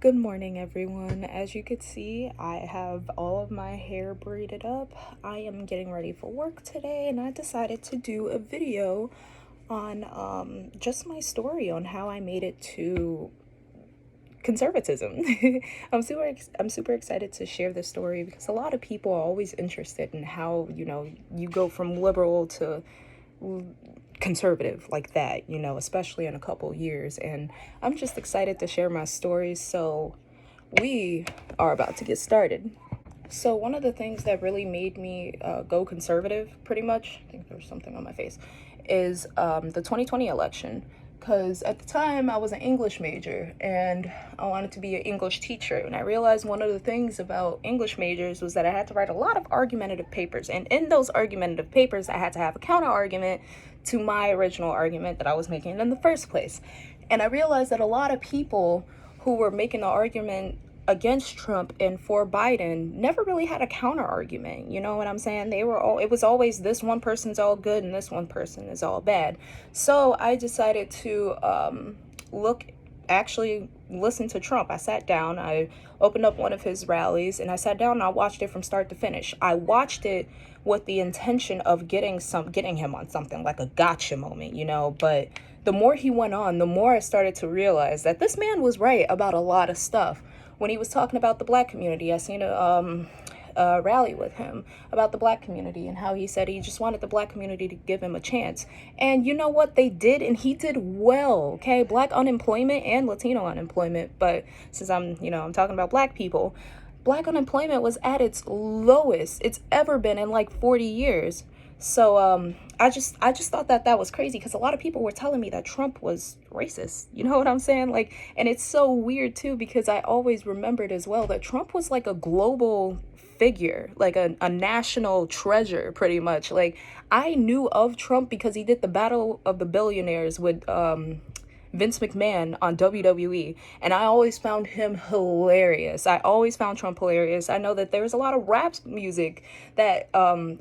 Good morning, everyone. As you could see, I have all of my hair braided up. I am getting ready for work today, and I decided to do a video on just my story on how I made it to conservatism. I'm super excited to share this story because a lot of people are always interested in how, you go from liberal to conservative like that, especially in a couple years. And I'm just excited to share my story. So we are about to get started. So one of the things that really made me go conservative, pretty much, I think there's something on my face, is the 2020 election. Because at the time I was an English major and I wanted to be an English teacher. And I realized one of the things about English majors was that I had to write a lot of argumentative papers. And in those argumentative papers, I had to have a counter argument to my original argument that I was making in the first place. And I realized that a lot of people who were making the argument against Trump and for Biden never really had a counter argument. You know what I'm saying? It was always this one person's all good and this one person is all bad. So I decided to listen to Trump. I sat down, I opened up one of his rallies, and I sat down and I watched it from start to finish. I watched it with the intention of getting him on something like a gotcha moment, but the more he went on, the more I started to realize that this man was right about a lot of stuff. When he was talking about the black community, I seen a rally with him about the black community and how he said he just wanted the black community to give him a chance. And you know what? They did, and he did well, okay? Black unemployment and Latino unemployment. But since I'm talking about black people, black unemployment was at its lowest it's ever been in like 40 years. So I just thought that was crazy because a lot of people were telling me that Trump was racist. You know what I'm saying? Like, and it's so weird too because I always remembered as well that Trump was like a global figure, like a national treasure, pretty much. Like, I knew of Trump because he did the Battle of the Billionaires with Vince McMahon on WWE, and I always found him hilarious. I always found Trump hilarious. I know that there's a lot of rap music that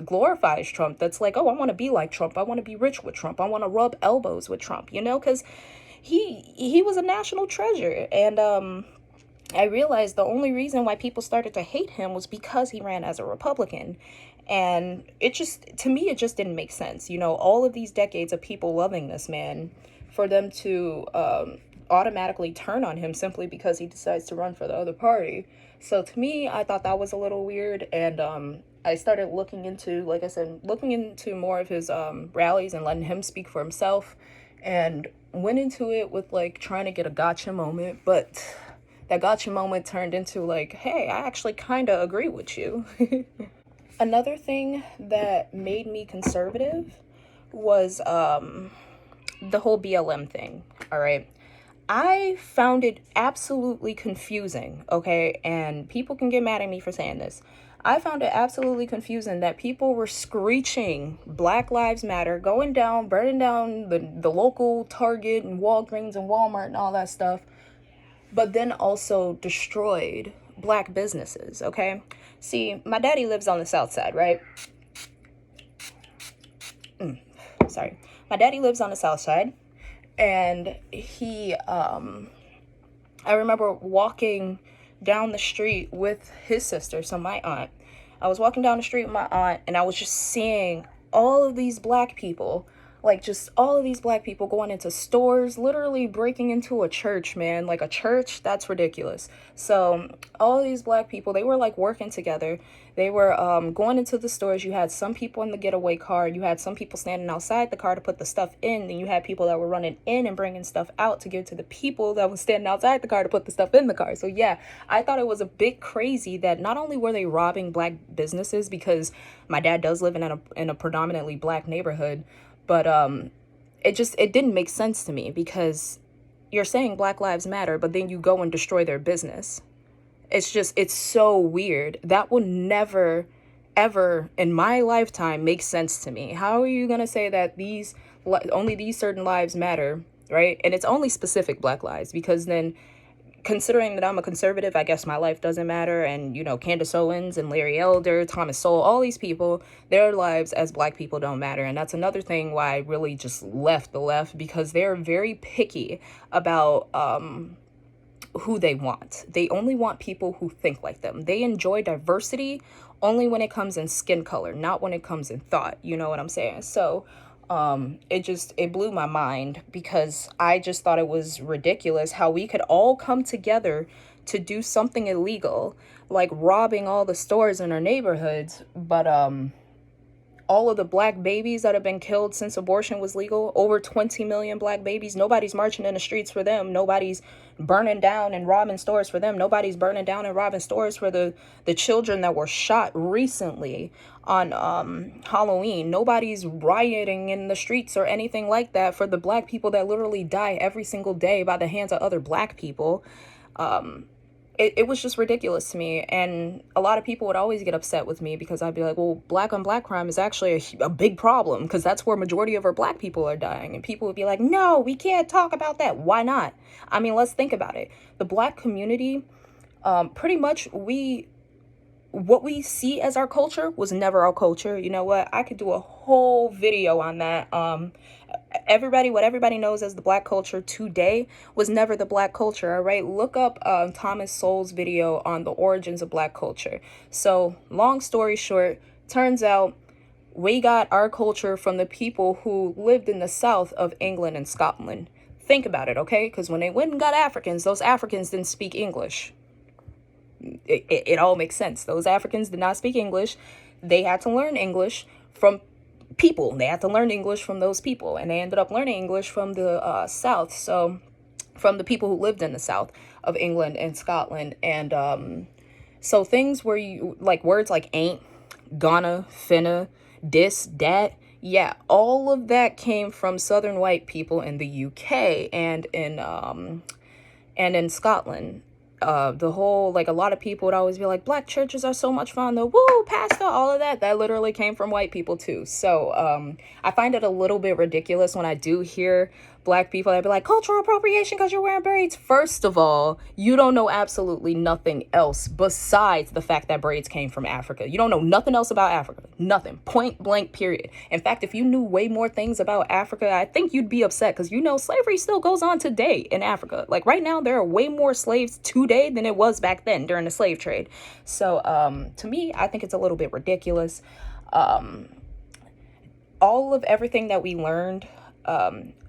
glorifies Trump. That's like, oh, I want to be like Trump. I want to be rich with Trump. I want to rub elbows with Trump. Because he was a national treasure, and I realized the only reason why people started to hate him was because he ran as a Republican. And to me, it just didn't make sense. All of these decades of people loving this man, for them to automatically turn on him simply because he decides to run for the other party. So to me, I thought that was a little weird. And I started looking into more of his rallies and letting him speak for himself. And went into it with like trying to get a gotcha moment. But that gotcha moment turned into like, hey, I actually kind of agree with you. Another thing that made me conservative was the whole BLM thing. All right. I found it absolutely confusing, okay? And people can get mad at me for saying this. I found it absolutely confusing that people were screeching Black Lives Matter, going down, burning down the local Target and Walgreens and Walmart and all that stuff, but then also destroyed black businesses, okay? See, my daddy lives on the south side, right? Sorry. My daddy lives on the south side, and I remember walking down the street with his sister, so my aunt. I was walking down the street with my aunt, and I was just seeing all of these black people, like just all of these black people going into stores, literally breaking into a church, man. Like a church, that's ridiculous. So all of these black people, they were like working together. They were going into the stores. You had some people in the getaway car. You had some people standing outside the car to put the stuff in. Then you had people that were running in and bringing stuff out to give to the people that was standing outside the car to put the stuff in the car. So yeah, I thought it was a bit crazy that not only were they robbing black businesses, because my dad does live in a predominantly black neighborhood, but it didn't make sense to me because you're saying Black Lives Matter, but then you go and destroy their business. It's so weird. That will never, ever in my lifetime make sense to me. How are you going to say that only these certain lives matter, right? And it's only specific black lives, because then, considering that I'm a conservative, I guess my life doesn't matter. And, Candace Owens and Larry Elder, Thomas Sowell, all these people, their lives as black people don't matter. And that's another thing why I really just left the left, because they're very picky about who they want. They only want people who think like them. They enjoy diversity only when it comes in skin color, not when it comes in thought. You know what I'm saying? So it blew my mind, because I just thought it was ridiculous how we could all come together to do something illegal, like robbing all the stores in our neighborhoods, but all of the black babies that have been killed since abortion was legal, over 20 million black babies, nobody's marching in the streets for them. Nobody's burning down and robbing stores for them. Nobody's burning down and robbing stores for the children that were shot recently on Halloween. Nobody's rioting in the streets or anything like that for the black people that literally die every single day by the hands of other black people. It was just ridiculous to me. And a lot of people would always get upset with me, because I'd be like, well, black on black crime is actually a big problem, because that's where majority of our black people are dying. And people would be like, no, we can't talk about that. Why not? I mean, let's think about it. The black community, pretty much what we see as our culture was never our culture. You know what? I could do a whole video on that. What everybody knows as the black culture today was never the black culture. All right, look up Thomas Sowell's video on the origins of black culture. So long story short, turns out we got our culture from the people who lived in the south of England and Scotland. Think about it, okay? Because when they went and got Africans, those Africans didn't speak English. It all makes sense. Those Africans did not speak English. They had to learn English from people. They had to learn English from those people, and they ended up learning English from the south. So from the people who lived in the south of England and Scotland. And so things where you like words like ain't, gonna, finna, this, that, yeah, all of that came from southern white people in the UK and in Scotland. The whole, like, a lot of people would always be like, black churches are so much fun, the woo, pastor, all of that literally came from white people too. So I find it a little bit ridiculous when I do hear black people that be like, cultural appropriation because you're wearing braids. First of all, you don't know absolutely nothing else besides the fact that braids came from Africa. You don't know nothing else about Africa. Nothing. Point blank, period. In fact, if you knew way more things about Africa, I think you'd be upset, because you know slavery still goes on today in Africa. Like right now, there are way more slaves today than it was back then during the slave trade. So to me, I think it's a little bit ridiculous. All of everything that we learned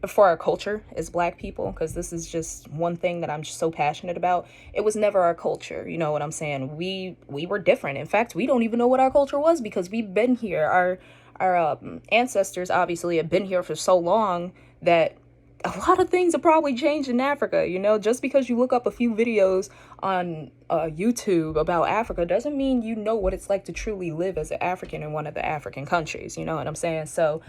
for our culture as black people, because this is just one thing that I'm just so passionate about. It was never our culture. You know what I'm saying? We were different. In fact, we don't even know what our culture was, because we've been here. Our ancestors obviously have been here for so long that a lot of things have probably changed in Africa. You know, just because you look up a few videos on YouTube about Africa doesn't mean you know what it's like to truly live as an African in one of the African countries. You know what I'm saying? So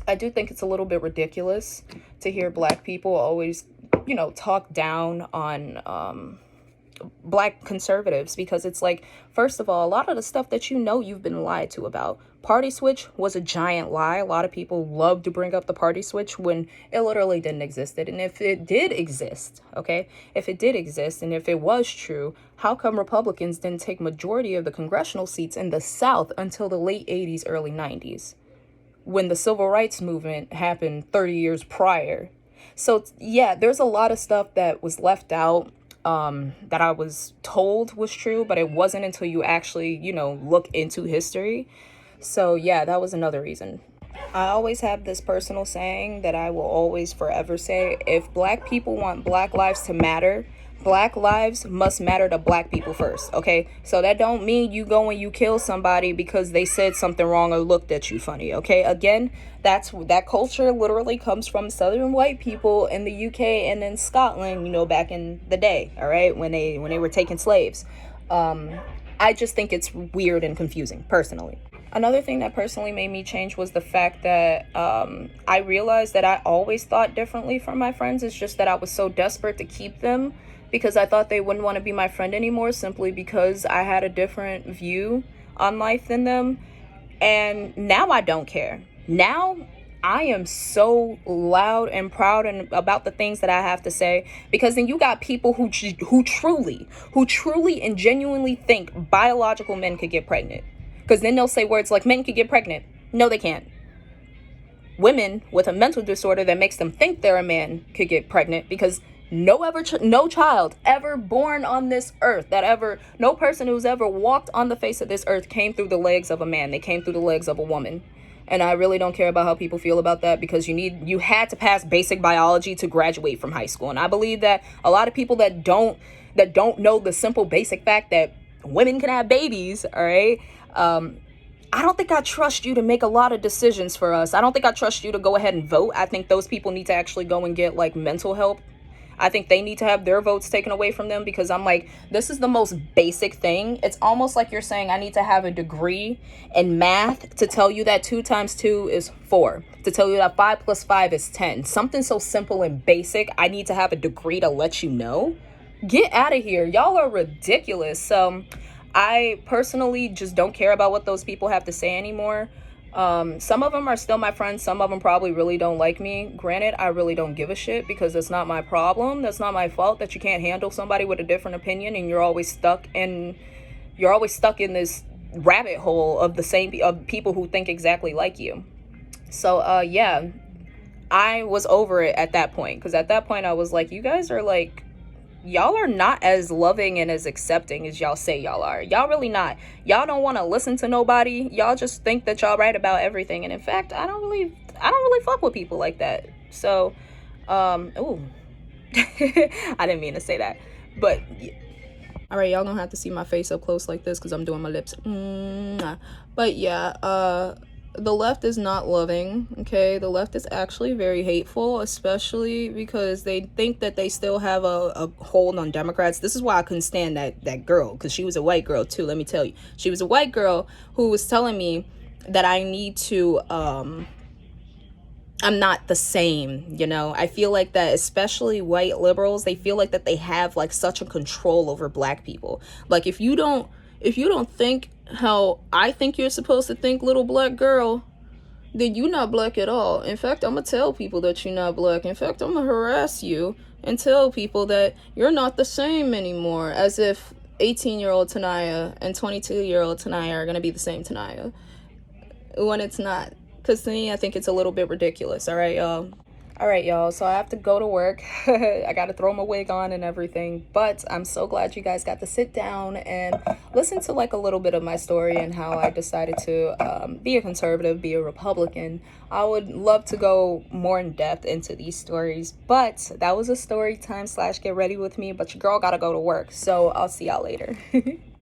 I do think it's a little bit ridiculous to hear black people always, you know, talk down on black conservatives, because it's like, first of all, a lot of the stuff that you know you've been lied to about. Party switch was a giant lie. A lot of people love to bring up the party switch when it literally didn't exist. And if it did exist, okay, if it did exist and if it was true, how come Republicans didn't take majority of the congressional seats in the South until the late 80s, early 90s? When the civil rights movement happened 30 years prior. So yeah, there's a lot of stuff that was left out that I was told was true, but it wasn't until you actually, you know, look into history. So yeah, that was another reason. I always have this personal saying that I will always forever say: if black people want black lives to matter, black lives must matter to black people first, okay? So that don't mean you go and you kill somebody because they said something wrong or looked at you funny, okay? Again, that culture literally comes from southern white people in the UK and in Scotland, you know, back in the day, all right, when they were taking slaves. I just think it's weird and confusing, personally. Another thing that personally made me change was the fact that I realized that I always thought differently from my friends. It's just that I was so desperate to keep them, because I thought they wouldn't want to be my friend anymore, simply because I had a different view on life than them. And now I don't care. Now I am so loud and proud and about the things that I have to say, because then you got people who truly and genuinely think biological men could get pregnant. Because then they'll say words like, men could get pregnant. No, they can't. Women with a mental disorder that makes them think they're a man could get pregnant, because No child ever born on this earth no person who's ever walked on the face of this earth came through the legs of a man. They came through the legs of a woman. And I really don't care about how people feel about that, because you had to pass basic biology to graduate from high school. And I believe that a lot of people that don't know the simple basic fact that women can have babies, all right? I don't think I trust you to make a lot of decisions for us. I don't think I trust you to go ahead and vote. I think those people need to actually go and get like mental help. I think they need to have their votes taken away from them, because I'm like, this is the most basic thing. It's almost like you're saying I need to have a degree in math to tell you that 2 times 2 is 4, to tell you that 5 plus 5 is 10. Something so simple and basic, I need to have a degree to let you know? Get out of here. Y'all are ridiculous. So I personally just don't care about what those people have to say anymore. Some of them are still my friends. Some of them probably really don't like me. Granted, I really don't give a shit, because that's not my problem. That's not my fault that you can't handle somebody with a different opinion, and you're always stuck in this rabbit hole of of people who think exactly like you. So yeah, I was over it at that point, because at that point I was like, you guys are like, y'all are not as loving and as accepting as y'all say y'all are. Y'all really not. Y'all don't want to listen to nobody. Y'all just think that y'all right about everything. And in fact, I don't really fuck with people like that. So, ooh, I didn't mean to say that, but all right, y'all don't have to see my face up close like this because I'm doing my lips. But yeah, the left is not loving, okay? The left is actually very hateful, especially because they think that they still have a hold on Democrats. This is why I couldn't stand that girl, because she was a white girl too, let me tell you. She was a white girl who was telling me that I need to, I'm not the same, you know? I feel like that, especially white liberals, they feel like that they have like such a control over black people. Like if you don't think how I think you're supposed to think, little black girl, then you're not black at all. In fact, I'm gonna tell people that you're not black. In fact, I'm gonna harass you and tell people that you're not the same anymore, as if 18-year-old Tanaya and 22-year-old Tanaya are gonna be the same Tanaya, when it's not. Because to me, I think it's a little bit ridiculous. All right, y'all. All right, y'all. So I have to go to work. I got to throw my wig on and everything. But I'm so glad you guys got to sit down and listen to like a little bit of my story and how I decided to be a conservative, be a Republican. I would love to go more in depth into these stories. But that was a story time / get ready with me. But your girl got to go to work. So I'll see y'all later.